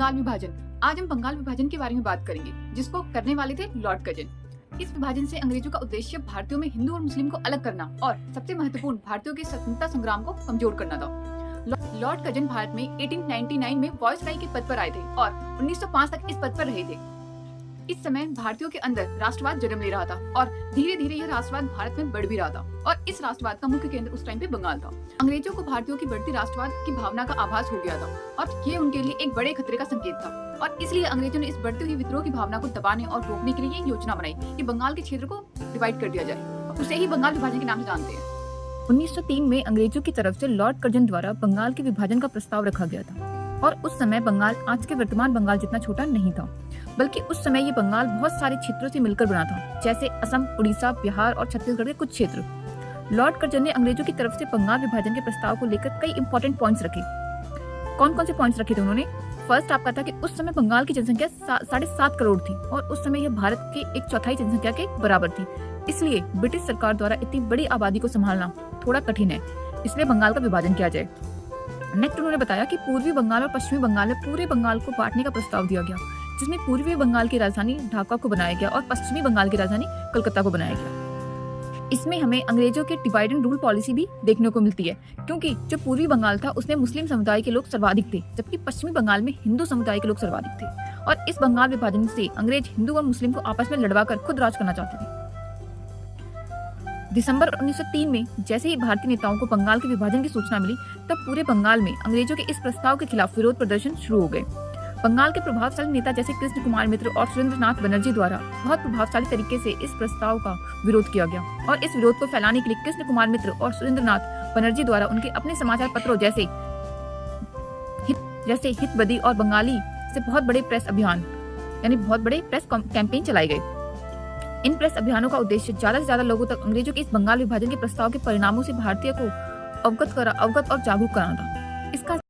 बंगाल विभाजन। आज हम बंगाल विभाजन के बारे में बात करेंगे, जिसको करने वाले थे लॉर्ड कर्जन। इस विभाजन से अंग्रेजों का उद्देश्य भारतीयों में हिंदू और मुस्लिम को अलग करना और सबसे महत्वपूर्ण भारतीयों के स्वतंत्रता संग्राम को कमजोर करना था। लॉर्ड कर्जन भारत में 1899 में वायसराय के पद पर आए थे और 1905 तक इस पद पर रहे थे। इस समय भारतीयों के अंदर राष्ट्रवाद जन्म ले रहा था और धीरे धीरे यह राष्ट्रवाद भारत में बढ़ भी रहा था और इस राष्ट्रवाद का मुख्य केंद्र उस टाइम पे बंगाल था। अंग्रेजों को भारतीयों की बढ़ती राष्ट्रवाद की भावना का आभास हो गया था और ये उनके लिए एक बड़े खतरे का संकेत था और इसलिए अंग्रेजों ने इस बढ़ती हुई विद्रोह की भावना को दबाने और रोकने के लिए योजना बनाई कि बंगाल के क्षेत्र को डिवाइड कर दिया जाए। उसे ही बंगाल विभाजन के नाम से जानते हैं। 1903 में अंग्रेजों की तरफ से लॉर्ड कर्जन द्वारा बंगाल के विभाजन का प्रस्ताव रखा गया था और उस समय बंगाल आज के वर्तमान बंगाल जितना छोटा नहीं था, बल्कि उस समय ये बंगाल बहुत सारे क्षेत्रों से मिलकर बना था, जैसे असम, उड़ीसा, बिहार और छत्तीसगढ़ के कुछ क्षेत्र। लॉर्ड कर्जन ने अंग्रेजों की तरफ से बंगाल विभाजन के प्रस्ताव को लेकर कई इंपॉर्टेंट पॉइंट्स रखे। कौन कौन से पॉइंट्स रखे थे उन्होंने? फर्स्ट आपका था कि उस समय बंगाल की जनसंख्या 7.5 करोड़ थी और उस समय यह भारत के 1/4 जनसंख्या के बराबर थी। इसलिए ब्रिटिश सरकार द्वारा इतनी बड़ी आबादी को संभालना थोड़ा कठिन है, इसलिए बंगाल का विभाजन किया जाए। नेक्स्ट उन्होंने बताया कि पूर्वी बंगाल और पश्चिमी बंगाल में पूरे बंगाल को बांटने का प्रस्ताव दिया गया, जिसमें पूर्वी बंगाल की राजधानी ढाका को बनाया गया और पश्चिमी बंगाल की राजधानी कलकत्ता को बनाया गया। इसमें हमें अंग्रेजों के डिवाइड एंड रूल पॉलिसी भी देखने को मिलती है, क्योंकि जो पूर्वी बंगाल था उसमें मुस्लिम समुदाय के लोग सर्वाधिक थे, जबकि पश्चिमी बंगाल में हिंदू समुदाय के लोग सर्वाधिक थे और इस बंगाल विभाजन से अंग्रेज हिंदू और मुस्लिम को आपस में लड़वाकर खुद राज करना चाहते थे। दिसंबर 1903 में जैसे ही भारतीय नेताओं को बंगाल के विभाजन की सूचना मिली, तब पूरे बंगाल में अंग्रेजों के इस प्रस्ताव के खिलाफ विरोध प्रदर्शन शुरू हो गए। बंगाल के प्रभावशाली नेता जैसे कृष्ण कुमार मित्र और सुरेंद्रनाथ बनर्जी द्वारा बहुत प्रभावशाली तरीके से इस प्रस्ताव का विरोध किया गया और इस विरोध को फैलाने के लिए कृष्ण कुमार मित्र और सुरेंद्रनाथ बनर्जी द्वारा उनके अपने समाचार पत्रों जैसे हितबदी और बंगाली से बहुत बड़े प्रेस अभियान यानी बहुत बड़े प्रेस कैंपेन चलाए गए। इन प्रेस अभियानों का उद्देश्य ज्यादा से ज्यादा लोगों तक अंग्रेजों के इस बंगाल विभाजन के प्रस्ताव के परिणामों से भारतीय को अवगत और जागरूक कराना था। इसका